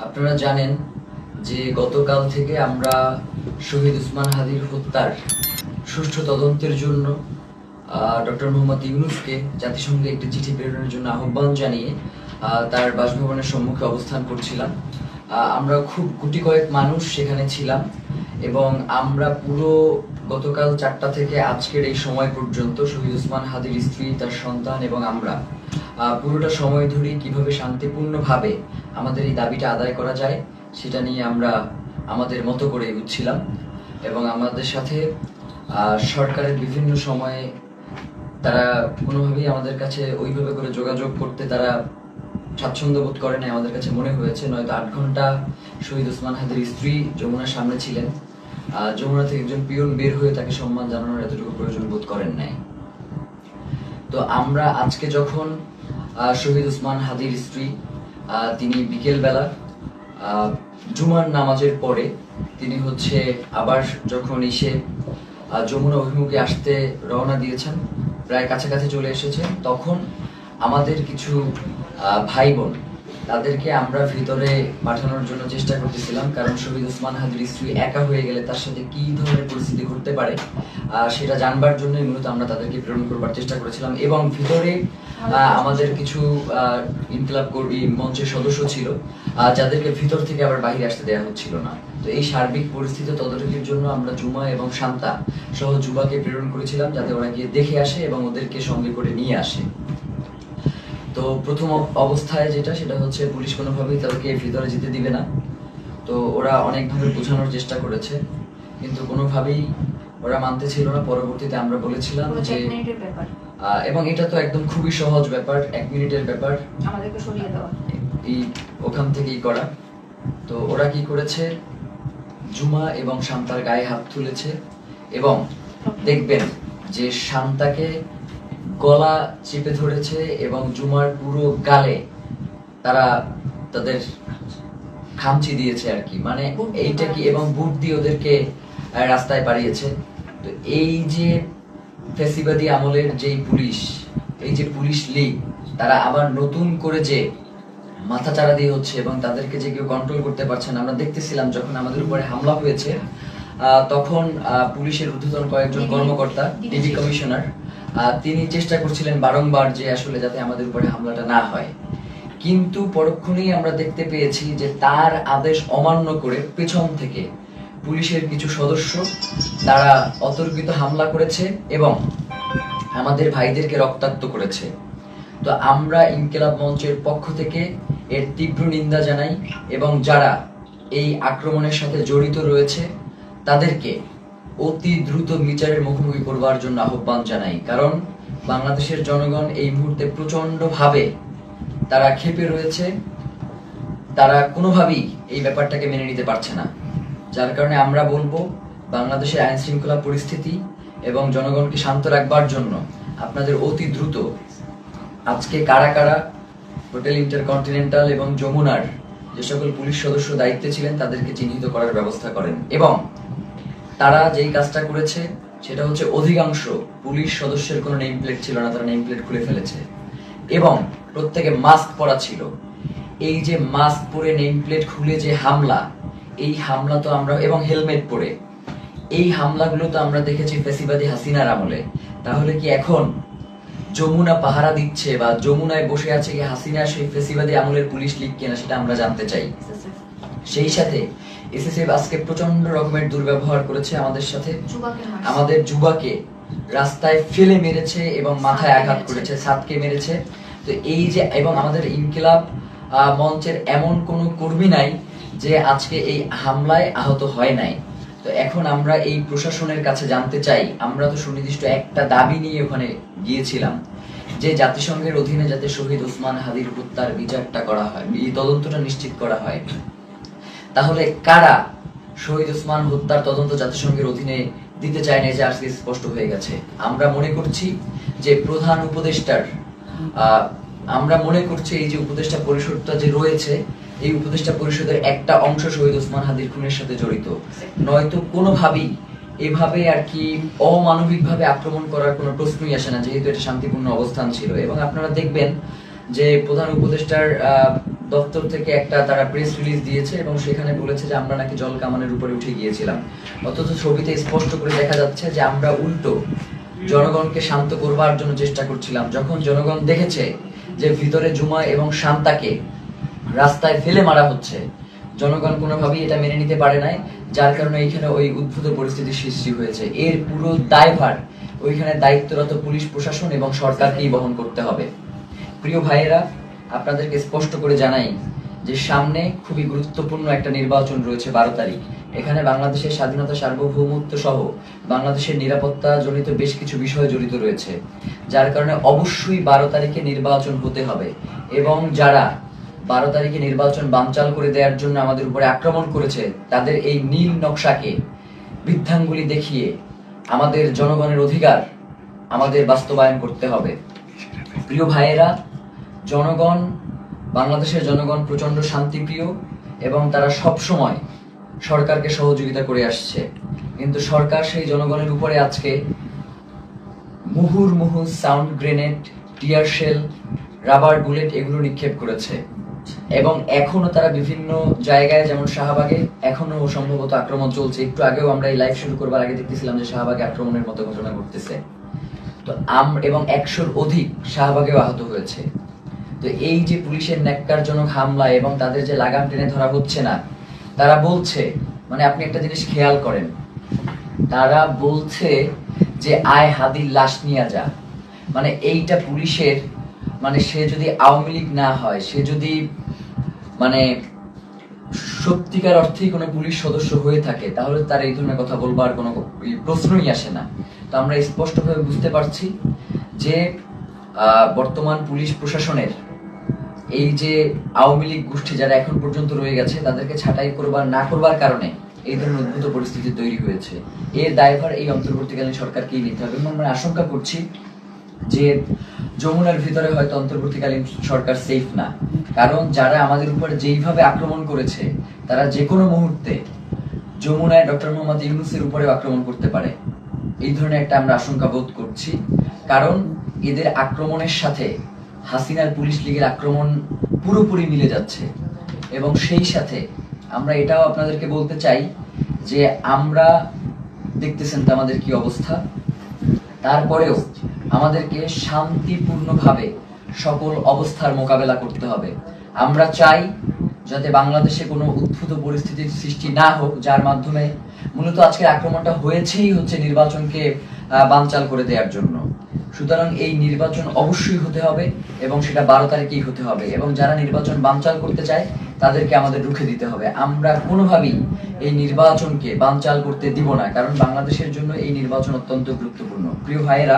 আপনারা জানেন যে গতকাল থেকে আমরা শহীদ ওসমান হাদির হত্যার সুষ্ঠু তদন্তের জন্য ডক্টর মোহাম্মদ ইউনূসকে জাতিসংঘে একটি চিঠি প্রেরণের জন্য আহ্বান জানিয়ে তার বাসভবনের সম্মুখে অবস্থান করছিলাম। আমরা খুব গুটি কয়েক মানুষ সেখানে ছিলাম এবং আমরা পুরো গতকাল 4টা থেকে আজকের এই সময় পর্যন্ত শহীদ ওসমান হাদির স্ত্রী, তার সন্তান এবং আমরা পুরোটা সময় ধরে কিভাবে শান্তিপূর্ণভাবে আমাদের এই দাবিটা আদায় করা যায় সেটা নিয়ে আমরা আমাদের মতো করে এগোচ্ছিলাম এবং আমাদের সাথে সরকারের বিভিন্ন সময়ে তারা কোনোভাবেই আমাদের কাছে ওইভাবে করে যোগাযোগ করতে তারা স্বাচ্ছন্দ্য বোধ করে নাই। আমাদের কাছে মনে হয়েছে নয়তো 8 ঘন্টা শহীদ ওসমান হাদির স্ত্রী যমুনার সামনে ছিলেন, যমুনা থেকে একজন পিয়ন বের হয়ে তাকে সম্মান জানানোর এতটুকু প্রয়োজন বোধ করেন নাই। তো আমরা আজকে যখন শহীদ ওসমান হাদির স্ত্রী তিনি বিকেলবেলা জুমার নামাজের পরে তিনি আবার যখন এসে যমুনা অভিমুখে আসতে রওনা দিয়েছেন, প্রায় কাছাকাছি চলে এসেছেন, তখন আমাদের কিছু ভাই বোন তাদেরকে আমরা ভিতরে পাঠানোর জন্য চেষ্টা করতেছিলাম, কারণ শহীদ ওসমান হাদির স্ত্রী একা হয়ে গেলে তার সাথে কি ধরনের পরিস্থিতি ঘটতে পারে সেটা জানবার জন্যই মূলত আমরা তাদেরকে প্রেরণ করবার চেষ্টা করেছিলাম। এবং ভিতরে আমাদের কিছু ইনকিলাব কর্মী মঞ্চের সদস্য ছিল যাদেরকে ভিতর থেকে আবার বাইরে আসতে দেওয়া হচ্ছিল না। তো এই সার্বিক পরিস্থিতি তদারকির জন্য আমরা জুমা এবং শান্তা সহ যুবাকে প্রেরণ করেছিলাম যাতে ওরা গিয়ে দেখে আসে এবং ওদেরকে সঙ্গে করে নিয়ে আসে। তো প্রথম অবস্থায় সেটা হচ্ছে পুলিশ কোনোভাবেই তাদেরকে ভিতরে যেতে দিবে না। তো ওরা অনেকভাবে বোঝানোর চেষ্টা করেছে কিন্তু কোনোভাবেই ওরা মানতে ছিল না। পরবর্তীতে আমরা বলেছিলাম যে এবং এটা তো একদম খুবই সহজ ব্যাপার, 1 মিনিটের ব্যাপার, আমাদেরকে সরিয়ে দেওয়া এই ওখান থেকেই করা। তো ওরা কি করেছে, জুমা এবং শান্তার গায়ে হাত তুলেছে এবং দেখবেন যে শান্তাকে গলা চেপে ধরেছে এবং জুমার পুরো গালে তারা তাদের খামচি দিয়েছে আর কি, মানে এইটা কি, এবং বুট দিয়ে ওদেরকে রাস্তায় পাঠিয়েছে। তো এই যে ফ্যাসিবাদী আমলের যেই পুলিশ, এই যে পুলিশ লীগ, তারা আবার নতুন করে যে মাথাচাড়া দিয়ে হচ্ছে এবং তাদেরকে যে কেউ কন্ট্রোল করতে পারছে না। আমরা দেখতেছিলাম যখন আমাদের উপরে হামলা হয়েছে তখন পুলিশের ঊর্ধ্বতন কয়েকজন কর্মকর্তা, ডিবি কমিশনার, তিনি চেষ্টা করছিলেন বারংবার যে আসলে যাতে আমাদের উপরে হামলাটা না হয়, কিন্তু পরক্ষণেই আমরা দেখতে পেয়েছি যে তার আদেশ অমান্য করে পেছন থেকে পুলিশের কিছু সদস্য তারা অতর্কিত হামলা করেছে এবং আমাদের ভাইদেরকে রক্তাক্ত করেছে। তো আমরা ইনকিলাব মঞ্চের পক্ষ থেকে এর তীব্র নিন্দা জানাই এবং যারা এই আক্রমণের সাথে জড়িত রয়েছে তাদেরকে অতি দ্রুত বিচারের মুখোমুখি করবার জন্য আহ্বান জানাই। কারণ বাংলাদেশের জনগণ এই মুহূর্তে প্রচন্ডভাবে তারা ক্ষেপে রয়েছে, তারা কোনোভাবেই এই ব্যাপারটাকে মেনে নিতে পারছে না। যার কারণে আমরা বলবো বাংলাদেশের আইন শৃঙ্খলা পরিস্থিতি এবং জনগণকে শান্ত রাখবার জন্য আপনাদের অতি দ্রুত আজকে কারা কারা হোটেল ইন্টারকন্টিনেন্টাল এবং যমুনার যে সকল পুলিশ সদস্য দায়িত্বে ছিলেন তাদেরকে চিহ্নিত করার ব্যবস্থা করেন। এবং তারা যেই কাজটা করেছে সেটা হচ্ছে অধিকাংশ পুলিশ সদস্যের কোনো নেম প্লেট ছিল না, তারা নেম প্লেট খুলে ফেলেছে এবং প্রত্যেকে মাস্ক পরা ছিল। এই যে মাস্ক পরে নেম প্লেট খুলে যে হামলা, এই হামলা তো আমরা, এবং হেলমেট পরে এই হামলাগুলো তো আমরা দেখেছি ফ্যাসিবাদী হাসিনার আমলে। তাহলে কি এখন যমুনা পাহারা দিচ্ছে বা যমুনায় বসে আছে কি হাসিনা সেই ফ্যাসিবাদী আমলের পুলিশ লীগ কিনা সেটা আমরা জানতে চাই। সেই সাথে এসএসএফ আজকে প্রচন্ড রকমের দুর্ব্যবহার করেছে আমাদের সাথে, আমাদের যুবাকে রাস্তায় ফেলে মেরেছে এবং মাথায় আঘাত করেছে, ছাদকে মেরেছে। তো এই যে, এবং আমাদের ইনকিলাব মঞ্চের এমন কোনো কর্মী নাই যে আজকে এই হামলায় আহত হয় নাই। তো এখন আমরা এই প্রশাসনের কাছে জানতে চাই, আমরা তো সুনির্দিষ্ট একটা দাবি নিয়ে ওখানে গিয়েছিলাম যে জাতিসংঘের অধীনে যাতে শহীদ ওসমান হাদির হত্যার বিচারটা করা হয়, এই তদন্তটা নিশ্চিত করা হয়। তাহলে কারা শহীদ ওসমান হত্যার তদন্ত জাতিসংঘের অধীনে দিতে চায় না, যে আজকে স্পষ্ট হয়ে গেছে। আমরা মনে করছি যে প্রধান উপদেষ্টার, আমরা মনে করছি এই যে উপদেষ্টা পরিষদটা যে রয়েছে, এই উপদেষ্টা পরিষদের একটা অংশ শহীদ ওসমান হাদির খুনের সাথে জড়িত, নয়তো কোনোভাবেই এভাবে আর কি অমানবিকভাবে আক্রমণ করার কোনো প্রশ্নই আসে না, যেহেতু এটা শান্তিপূর্ণ অবস্থান ছিল। এবং আপনারা দেখবেন যে প্রধান উপদেষ্টার দপ্তর থেকে একটা তারা প্রেস রিলিজ দিয়েছে এবং সেখানে বলেছে যে আমরা নাকি জল কামানের উপরে উঠে গিয়েছিলাম, অথচ ছবিতে স্পষ্ট করে দেখা যাচ্ছে যে আমরা উল্টো জনগণকে শান্ত করবার জন্য চেষ্টা করছিলাম। যখন জনগণ দেখেছে যে ভিতরে জুমা এবং শান্তাকে রাস্তায় ফেলে মারা হচ্ছে, জনগণ কোনোভাবেই এটা মেনে নিতে পারে নাই, যার কারণে এইখানে ওই উদ্ভূত পরিস্থিতির সৃষ্টি হয়েছে। এর পুরো দায়ভার ওইখানে দায়িত্বরত পুলিশ প্রশাসন এবং সরকারকেই বহন করতে হবে। প্রিয় ভাইয়েরা, আপনাদেরকে স্পষ্ট করে জানাই যে সামনে খুবই গুরুত্বপূর্ণ একটা নির্বাচন রয়েছে 12 তারিখ। এখানে বাংলাদেশের স্বাধীনতা, সার্বভৌমত্ব সহ বাংলাদেশের নিরাপত্তা জনিত বেশ কিছু বিষয় জড়িত রয়েছে, যার কারণে অবশ্যই 12 তারিখে নির্বাচন হতে হবে। এবং যারা 12 তারিখে নির্বাচন বানচাল করে দেওয়ার জন্য আমাদের উপরে আক্রমণ করেছে, তাদের এই নীল নকশাকে বৃদ্ধাঙ্গুলি দেখিয়ে আমাদের জনগণের অধিকার আমাদের বাস্তবায়ন করতে হবে। প্রিয় ভাইয়েরা, জনগণ, বাংলাদেশের জনগণ প্রচন্ড শান্তিপ্রিয় এবং তারা সব সময় সরকারকে সহযোগিতা করে আসছে, কিন্তু সরকার সেই জনগণের উপরে আজকে মুহুর্মুহু sound grenade, tear shell, rubber bullet এগুলো নিক্ষেপ করেছে। এবং এখনো তারা বিভিন্ন জায়গায়, যেমন শাহবাগে এখনো সম্ভবত আক্রমণ চলছে। একটু আগেও আমরা এই লাইভ শুরু করবার আগে দেখতেছিলাম যে শাহবাগে আক্রমণের মতো ঘটনা ঘটতেছে। তো এবং 100-র অধিক শাহবাগেও আহত হয়েছে। তো এই যে পুলিশের ন্যাক্কারজনক হামলা এবং তাদের যে লাগাম টেনে ধরা হচ্ছে না, তারা বলছে, মানে আপনি একটা জিনিস খেয়াল করেন, তারা বলছে যে আয় হাদির লাশ নিয়ে যা। মানে এইটা পুলিশের, মানে সে যদি আওয়ামী লীগ না হয়, সে যদি মানে সত্যিকার অর্থেই কোনো পুলিশ সদস্য হয়ে থাকে, তাহলে তার এই ধরনের কথা বলবার কোনো প্রশ্নই আসে না। তো আমরা স্পষ্টভাবে বুঝতে পারছি যে বর্তমান পুলিশ প্রশাসনের এই যে আওয়ামী লীগ গোষ্ঠী যারা এখন পর্যন্ত রয়ে গেছে, তাদেরকে ছাঁটাই করবার না করবার কারণে এই ধরনের উদ্ভূত পরিস্থিতি তৈরি হয়েছে। এর দায়ভার এই অন্তর্বর্তীকালীন সরকারকেই নিতে হবে। এবং আমরা আশঙ্কা করছি যে যমুনার ভিতরে হয়তো অন্তর্বর্তীকালীন সরকার সেফ না, কারণ যারা আমাদের উপরে যেইভাবে আক্রমণ করেছে, তারা যে কোনো মুহূর্তে যমুনায় ডক্টর মোহাম্মদ ইউনূসের উপরেও আক্রমণ করতে পারে। এই ধরনের একটা আমরা আশঙ্কা বোধ করছি, কারণ এদের আক্রমণের সাথে হাসিনার পুলিশ লীগের আক্রমণ পুরোপুরি মিলে যাচ্ছে। এবং সেই সাথে আমরা এটাও আপনাদেরকে বলতে চাই যে আমরা দেখতেছেন তো আমাদের কি অবস্থা, তারপরেও আমাদেরকে শান্তিপূর্ণভাবে সকল অবস্থার মোকাবেলা করতে হবে। আমরা চাই যাতে বাংলাদেশে কোনো উদ্ভূত পরিস্থিতির সৃষ্টি না হোক, যার মাধ্যমে মূলত আজকের আক্রমণটা হয়েছেই হচ্ছে নির্বাচনকে বানচাল করে দেওয়ার জন্য। সুতরাং এই নির্বাচন অবশ্যই হতে হবে এবং সেটা 12 তারিখেই হতে হবে। এবং যারা নির্বাচন বানচাল করতে চায় তাদেরকে আমাদের রুখে দিতে হবে। আমরা কোনোভাবেই এই নির্বাচনকে বানচাল করতে দিব না, কারণ বাংলাদেশের জন্য এই নির্বাচন অত্যন্ত গুরুত্বপূর্ণ। প্রিয় ভাইয়েরা,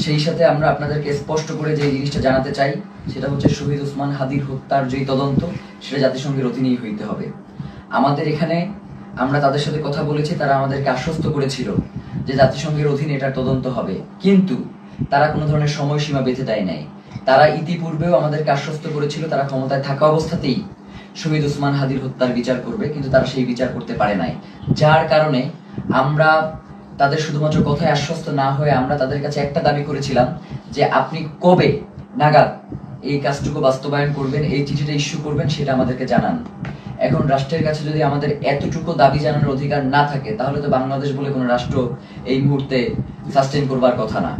সেই সাথে আমরা আপনাদেরকে স্পষ্ট করে যে জিনিসটা জানাতে চাই, সেটা হচ্ছে শহীদ ওসমান হাদির হত্যার যে তদন্ত, সেটা জাতিসংঘের অধীনেই হইতে হবে। আমাদের এখানে আমরা তাদের সাথে কথা বলেছি, তারা আমাদেরকে আশ্বস্ত করেছিল যে জাতিসংঘের অধীনে এটার তদন্ত হবে, কিন্তু তারা কোনো ধরনের সময়সীমা বেঁধে দেয় নাই। তারা ইতিপূর্বেও আমাদেরকে আশ্বস্ত করেছিল তারা ক্ষমতায় থাকা অবস্থাতেই শহীদ ওসমান হাদির হত্যার বিচার করবে, কিন্তু তারা সেই বিচার করতে পারে নাই। যার কারণে আমরা তাদের শুধুমাত্র কথায় আশ্বস্ত না হয়ে আমরা তাদের কাছে একটা দাবি করেছিলাম যে আপনি কবে নাগাদ এই কাজটুকু বাস্তবায়ন করবেন, এই চিঠিটা ইস্যু করবেন, সেটা আমাদেরকে জানান। এখন রাষ্ট্রের কাছে যদি আমাদের এতটুকু দাবি জানানোর অধিকার না থাকে, তাহলে তো বাংলাদেশ বলে কোনো রাষ্ট্র এই মুহূর্তে সাস্টেইন করবার কথা না।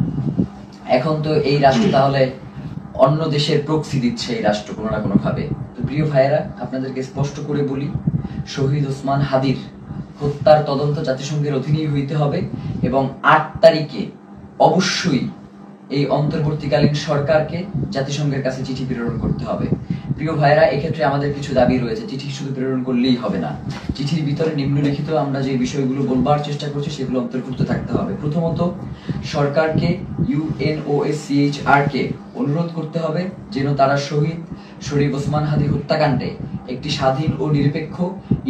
এখন তো এই রাষ্ট্র তাহলে অন্য দেশের প্রক্সি দিচ্ছে এই রাষ্ট্র কোনো না কোনো ভাবে। তো প্রিয় ভাইয়েরা, আপনাদেরকে স্পষ্ট করে বলি, শহীদ ওসমান হাদির হত্যার তদন্ত জাতিসংঘের অধীনেই হইতে হবে এবং 8 তারিখে অবশ্যই এই অন্তর্বর্তীকালীন সরকারকে জাতিসংঘের কাছে চিঠি প্রেরণ করতে হবে। প্রিয় ভাইরা, এক্ষেত্রে আমাদের কিছু দাবি রয়েছে। চিঠি শুধু প্রেরণ করলেই হবে না, চিঠির ভিতরে নিম্নলিখিত আমরা যে বিষয়গুলো বলবার চেষ্টা করছি সেগুলো অন্তর্ভুক্ত থাকতে হবে। প্রথমত, সরকারকে UNOSCHR কে অনুরোধ করতে হবে যেন তারা শহীদ শরীফ ওসমান হাদি হত্যাকাণ্ডে একটি স্বাধীন ও নিরপেক্ষ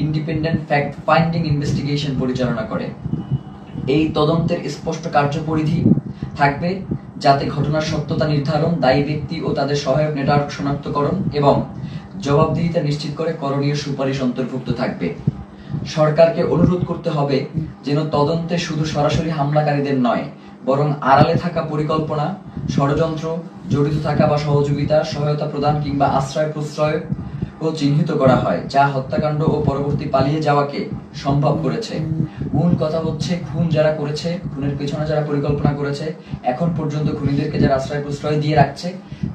ইন্ডিপেন্ডেন্ট ফ্যাক্ট ফাইন্ডিং ইনভেস্টিগেশন পরিচালনা করে। এই তদন্তের স্পষ্ট কার্যপরিধি থাকবে যাতে ঘটনার সত্যতা নির্ধারণ, দায়ী ব্যক্তি ও তাদের সহায়ক নেটওয়ার্ক শনাক্তকরণ এবং জবাবদিহিতা নিশ্চিত করে করণীয় সুপারিশ অন্তর্ভুক্ত থাকবে। সরকারকে অনুরোধ করতে হবে যেন তদন্তে শুধু সরাসরি হামলাকারীদের নয়, বরং আড়ালে থাকা পরিকল্পনা, ষড়যন্ত্র, জড়িত থাকা বা সহযোগিতা, সহায়তা প্রদান কিংবা আশ্রয় প্রশ্রয় ও চিহ্নিত করা হয়, যা হত্যাকাণ্ড ও পরবর্তী পালিয়ে যাওয়াকে সম্ভব করেছে। মূল কথা হচ্ছে, খুন যারা করেছে, খুনের পেছনে যারা পরিকল্পনা করেছে, এখন পর্যন্ত খুনিদেরকে যারা আশ্রয় প্রশ্রয় দিয়ে রাখছে,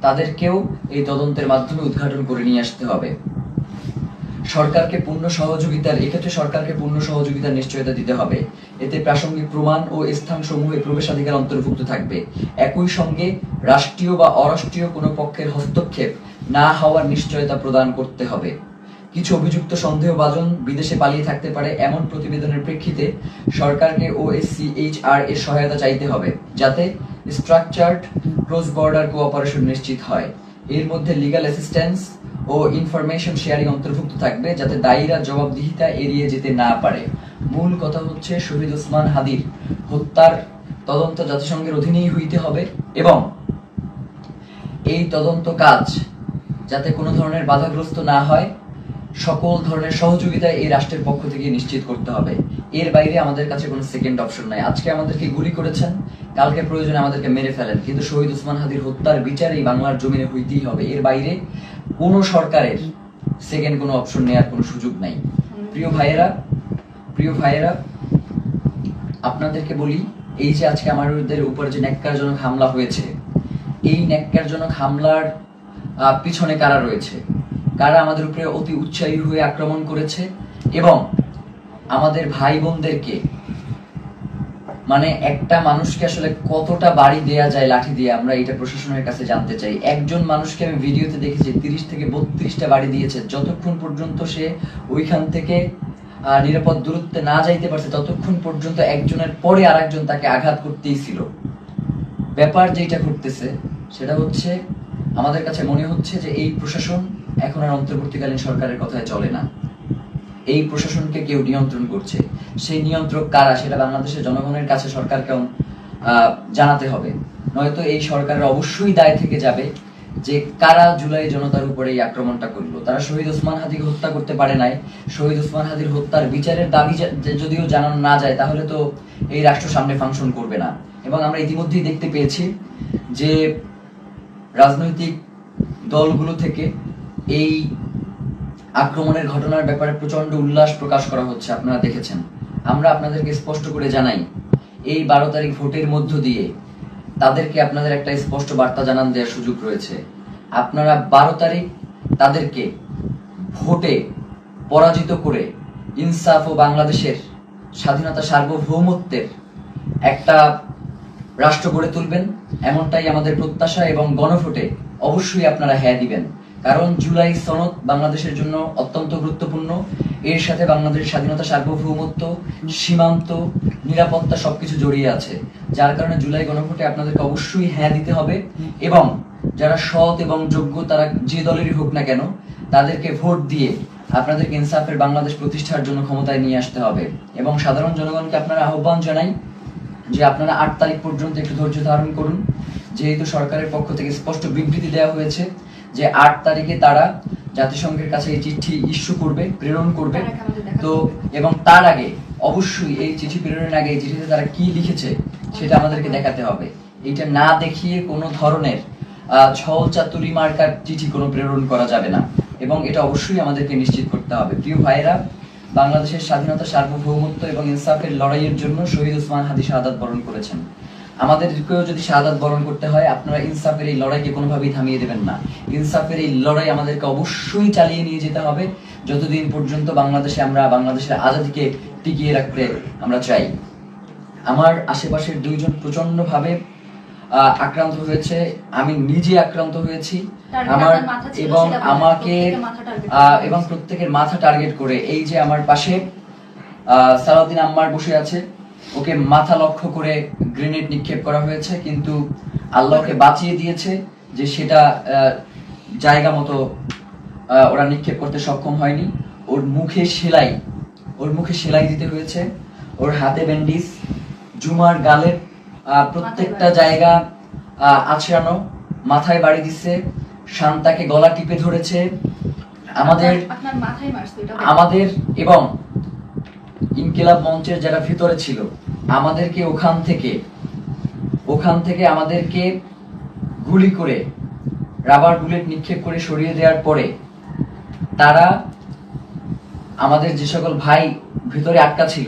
তাদেরকেও এই তদন্তের মাধ্যমে উদ্ঘাটন করে নিয়ে আসতে হবে। সরকারকে পূর্ণ সহযোগিতার নিশ্চয়তা দিতে হবে। এতে প্রাসঙ্গিক প্রমাণ ও স্থানসমূহে প্রবেশাধিকার অন্তর্ভুক্ত থাকবে। একই সঙ্গে রাষ্ট্রীয় বা অরাষ্ট্রীয় কোনো পক্ষের হস্তক্ষেপ না হওয়ার নিশ্চয়তা প্রদান করতে হবে। কিছু অভিযুক্ত সন্দেহভাজন বিদেশে পালিয়ে থাকতে পারে এমন প্রতিবেদনের প্রেক্ষিতে সরকারকে OSCHR এর সহায়তা চাইতে হবে, যাতে স্ট্রাকচার্ড ক্রস বর্ডার কোঅপারেশন নিশ্চিত হয়। এর মধ্যে লিগ্যাল অ্যাসিস্ট্যান্স ও ইনফরমেশন শেয়ারিং অন্তর্ভুক্ত থাকবে, যাতে দায়ীরা জবাবদিহিতা এড়িয়ে যেতে না পারে। মূল কথা হচ্ছে, শহীদ ওসমান হাদির হত্যার তদন্ত জাতিসংঘের অধীনেই হইতে হবে এবং এই তদন্ত কাজ যাতে কোনো ধরনের বাধাগ্রস্ত না হয়, সকল ধরনের সহযোগিতা এই রাষ্ট্রের পক্ষ থেকে নিশ্চিত করতে হবে। এর বাইরে আমাদের কাছে কোনো সেকেন্ড অপশন নাই। আজকে আমাদেরকে গুলি করেছেন, কালকে প্রয়োজনে আমাদেরকে মেরে ফেলেন, কিন্তু শহীদ ওসমান হাদির হত্যার বিচার এই বাংলার জমিনে হইতেই হবে। এর বাইরে কোনো সরকারের সেকেন্ড কোনো অপশন নেওয়ার কোনো সুযোগ নাই। প্রিয় ভাইয়েরা, আপনাদেরকে বলি, এই যে আজকে আমাদের উপর যে ন্যাক্কারজনক হামলা হয়েছে, এই ন্যাক্কারজনক হামলার পিছনে কারা রয়েছে, কারা আমাদের উপরে অতি উৎসাহী হয়ে আক্রমণ করেছে এবং আমাদের ভাই বোনদেরকে, মানে একটা মানুষকে আসলে কতটা বাড়ি দেয়া যায় লাঠি দিয়ে, আমরা এটা প্রশাসনের কাছে জানতে চাই। একজন মানুষকে আমি ভিডিওতে দেখেছি 30 থেকে 32টা বাড়ি দিয়েছে। যতক্ষণ পর্যন্ত সে ওইখান থেকে নিরাপদ দূরত্বে না যাইতে পারছে, ততক্ষণ পর্যন্ত একজনের পরে আরেকজন তাকে আঘাত করতেই ছিল। ব্যাপার যেটা ঘটতেছে সেটা হচ্ছে, আমাদের কাছে মনে হচ্ছে যে এই প্রশাসন এখন আর অন্তর্বর্তীকালীন সরকারের কথায় চলে না। এই প্রশাসনকে কেউ নিয়ন্ত্রণ করছে। সেই নিয়ন্ত্রক কারা, সেটা বাংলাদেশের জনগণের কাছে সরকারকে জানাতে হবে। নয়তো এই সরকারের অবশ্যই দায় থেকে যাবে যে কারা জুলাই জনতার উপরে এই আক্রমণটা করলো। তারা শহীদ ওসমান হাদিকে হত্যা করতে পারে নাই। শহীদ ওসমান হাদির হত্যার বিচারের দাবি যদিও জানানো না যায়, তাহলে তো এই রাষ্ট্র সামনে ফাংশন করবে না। এবং আমরা ইতিমধ্যেই দেখতে পেয়েছি যে রাজনৈতিক দলগুলো থেকে এই আক্রমণের ঘটনার ব্যাপারে প্রচন্ড উল্লাস প্রকাশ করা হচ্ছে, আপনারা দেখেছেন। আমরা আপনাদেরকে স্পষ্ট করে জানাই, এই 12 তারিখ ভোটের মধ্য দিয়ে তাদেরকে আপনাদের একটা স্পষ্ট বার্তা জানান দেওয়ার সুযোগ রয়েছে। আপনারা 12 তারিখ তাদেরকে ভোটে পরাজিত করে ইনসাফ ও বাংলাদেশের স্বাধীনতা সার্বভৌমত্বের একটা রাষ্ট্র গড়ে তুলবেন, এমনটাই আমাদের প্রত্যাশা। এবং গণভোটে অবশ্যই আপনারা হ্যাঁ দিবেন, কারণ জুলাই সনদ বাংলাদেশের জন্য অত্যন্ত গুরুত্বপূর্ণ। এর সাথে বাংলাদেশের স্বাধীনতা সার্বভৌমত্ব, সীমান্ত, নিরাপত্তা সবকিছু জড়িয়ে আছে। যার কারণে জুলাই গণভোটে আপনাদেরকে অবশ্যই হ্যাঁ দিতে হবে এবং যারা সৎ এবং যোগ্য, তারা যে দলেরই হোক না কেন, তাদেরকে ভোট দিয়ে আপনাদেরকে ইনসাফের বাংলাদেশ প্রতিষ্ঠার জন্য ক্ষমতায় নিয়ে আসতে হবে। এবং সাধারণ জনগণকে আপনারা আহ্বান জানাই যে আপনারা 8 তারিখ পর্যন্ত একটু ধৈর্য ধারণ করুন, যেহেতু সরকারের পক্ষ থেকে স্পষ্ট বিবৃতি দেওয়া হয়েছে যে 8 তারিখে তারা জাতিসংঘের কাছে এই চিঠি ইস্যু করবে, প্রেরণ করবে। তো এবং তার আগে অবশ্যই এই চিঠি প্রেরণের আগে এই চিঠিতে তারা কি লিখেছে সেটা আমাদেরকে দেখাতে হবে। এটা না দেখিয়ে কোনো ধরনের ছল চাতুরি মার্কার চিঠি কোনো প্রেরণ করা যাবে না এবং এটা অবশ্যই আমাদেরকে নিশ্চিত করতে হবে। প্রিয় ভাইয়েরা, বাংলাদেশের স্বাধীনতা সার্বভৌমত্ব এবং ইনসাফের লড়াইয়ের জন্য শহীদ ওসমান হাদি শাহাদাত বরণ করেছেন। আমাদেরকেও যদি শাহাদাত বরণ করতে হয়, আপনারা ইনসাফের এই লড়াইকে কোনোভাবেই থামিয়ে দেবেন না। ইনসাফের এই লড়াই আমাদেরকে অবশ্যই চালিয়ে নিয়ে যেতে হবে যতদিন পর্যন্ত বাংলাদেশে আমরা বাংলাদেশের আজাদিকে টিকিয়ে রাখতে আমরা চাই। আমার আশেপাশের 2 জন প্রচন্ডভাবে আক্রান্ত হয়েছে, আমি নিজে আক্রান্ত হয়েছি। আমার এবং আমাকে এবং প্রত্যেকের মাথা টার্গেট করে, এই যে আমার পাশে সালাউদ্দিন আম্মার বসে আছে, ওকে মাথা লক্ষ্য করে গ্রেনেড নিক্ষেপ করা হয়েছে, কিন্তু আল্লাহকে বাঁচিয়ে দিয়েছে যে সেটা জায়গা মতো ওরা নিক্ষেপ করতে সক্ষম হয়নি। ওর মুখে সেলাই দিতে হয়েছে, ওর হাতে ব্যান্ডিজ, জুমার গালের প্রত্যেকটা জায়গা আছড়ানো, মাথায় বাড়ি দিচ্ছে, শান্তাকে গলা টিপে ধরেছে। আমাদের এবং ইনকিলাব মঞ্চের যারা ভিতরে ছিল, আমাদেরকে ওখান থেকে ওখান থেকে আমাদেরকে গুলি করে রাবার বুলেট নিক্ষেপ করে সরিয়ে দেওয়ার পরে তারা আমাদের যে সকল ভাই ভিতরে আটকা ছিল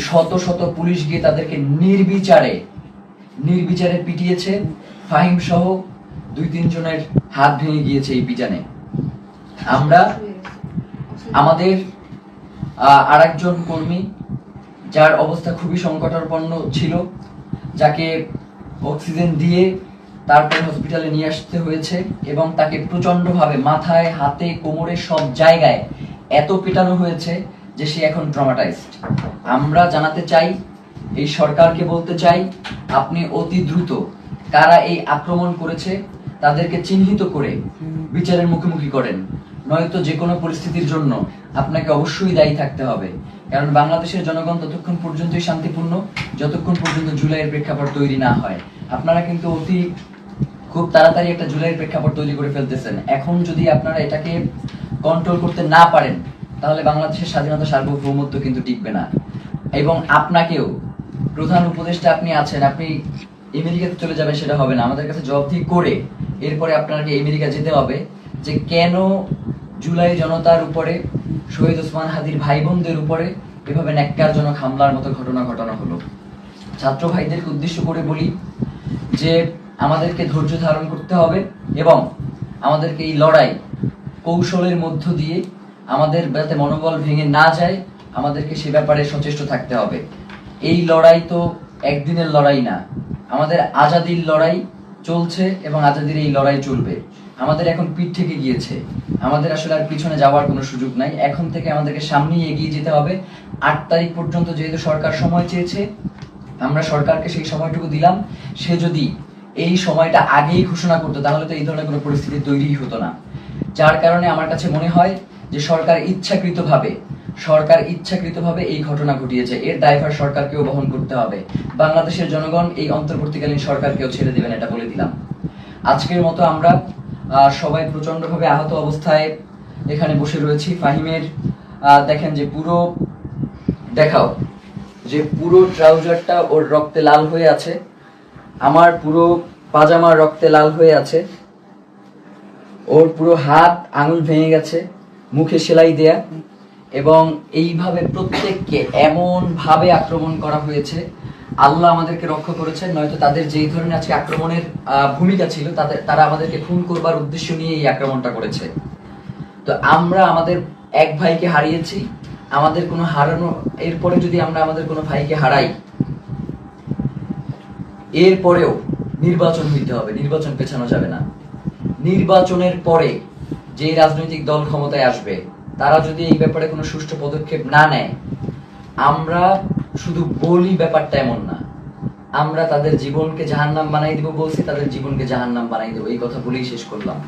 শত শত পুলিশ গিয়ে তাদেরকে নির্বিচারে পিটিয়েছে। ফাহিম সহ 2-3 জনের হাত ভেঙে গিয়েছে এই পিটানে। আমরা আমাদের আরেকজন কর্মী যার অবস্থা খুবই সংকটাপন্ন ছিল, যাকে অক্সিজেন দিয়ে তারপর হসপিটালে নিয়ে আসতে হয়েছে এবং তাকে প্রচন্ডভাবে মাথায়, হাতে, কোমরে সব জায়গায় এত পেটানো হয়েছে যে সে এখন ট্রমাটাইজড। আমরা জানাতে চাই, এই সরকারকে বলতে চাই, আপনি অতি দ্রুত কারা এই আক্রমণ করেছে তাদেরকে চিহ্নিত করে বিচারের মুখোমুখি করেন, নয়তো যে কোনো পরিস্থিতির জন্য আপনাকে অবশ্যই দায়ী থাকতে হবে। কারণ বাংলাদেশের জনগণ ততক্ষণ পর্যন্তই শান্তিপূর্ণ যতক্ষণ পর্যন্ত জুলাইয়ের প্রেক্ষাপট তৈরি না হয়। আপনারা কিন্তু খুব তাড়াতাড়ি একটা জুলাইয়ের প্রেক্ষাপট তৈরি করে ফেলতেছেন। এখন যদি আপনারা এটাকে কন্ট্রোল করতে না পারেন তাহলে বাংলাদেশের স্বাধীনতা সার্বভৌমত্ব কিন্তু টিকবে না। এবং আপনাকেও, প্রধান উপদেষ্টা আপনি আছেন, আপনি আমেরিকাতে চলে যাবেন সেটা হবে না, আমাদের কাছে জবাবদিহি করে এরপরে আপনাকে আমেরিকা যেতে হবে যে কেন জুলাই জনতার উপরে, শহীদ ওসমান হাদির ভাই বোনদের উপরে এভাবে ন্যাক্কারজনক হামলার মতো ঘটনা ঘটানো হলো। ছাত্র ভাইদেরকে উদ্দেশ্য করে বলি যে আমাদেরকে ধৈর্য ধারণ করতে হবে এবং আমাদেরকে এই লড়াই কৌশলের মধ্য দিয়ে আমাদের যাতে মনোবল ভেঙে না যায় আমাদেরকে সে ব্যাপারে সচেষ্ট থাকতে হবে। এই লড়াই তো একদিনের লড়াই না, আমাদের আজাদির লড়াই চলছে এবং আজাদির এই লড়াই চলবে। আমাদের এখন পিঠ থেকে গিয়েছে, আমাদের আসলে আর পিছনে যাওয়ার কোনো সুযোগ নাই। এখন থেকে আমাদেরকে সামনেই এগিয়ে যেতে হবে। 8 তারিখ পর্যন্ত যেহেতু সরকার সময় চেয়েছে, আমরা সরকারকে সেই সময়টুকু দিলাম। সে যদি এই সময়টা আগেই ঘোষণা করতো তাহলে তো এই ধরনের কোনো পরিস্থিতি তৈরি হতো না। যার কারণে আমার কাছে মনে হয় যে সরকার ইচ্ছাকৃতভাবে এই ঘটনা ঘটিয়েছে, এর দায়ভার সরকারকেও বহন করতে হবে। বাংলাদেশের জনগণ এই অন্তর্বর্তীকালীন সরকারকেও ছেড়ে দেবেন, এটা বলে দিলাম। আজকের মতো আমরা সবাই প্রচন্ডভাবে আহত অবস্থায় এখানে বসে রয়েছি। ফাহিমের দেখেন যে পুরো ট্রাউজারটা ওর রক্তে লাল হয়ে আছে, আমার পুরো পাজামা রক্তে লাল হয়ে আছে, ওর পুরো হাত আঙুল ভেঙে গেছে, মুখে সেলাই দেয়া, এবং এইভাবে প্রত্যেককে এমন ভাবে আক্রমণ করা হয়েছে। আল্লাহ আমাদেরকে রক্ষা করেছেন, নয়তো তাদের যেই ধরনের আজকে আক্রমণের ভূমিকা ছিল তারা আমাদেরকে খুন করবার উদ্দেশ্য নিয়ে এই আক্রমণটা করেছে। তো আমরা আমাদের এক ভাইকে হারিয়েছি, আমাদের কোনো হারানো, এরপরে যদি আমরা আমাদের কোনো ভাইকে হারাই, এরপরেও নির্বাচন হইতে হবে, নির্বাচন পেছানো যাবে না। নির্বাচনের পরে যে রাজনৈতিক দল ক্ষমতায় আসবে তারা যদি এই ব্যাপারে কোনো সুষ্ঠু পদক্ষেপ না নেয়, আমরা শুধু বলি ব্যাপারটা এমন না, আমরা তাদের জীবনকে জাহান্নাম বানাই দিব বলছি, তাদের জীবনকে জাহান্নাম বানাই দেবো, এই কথা বলেই শেষ করলাম।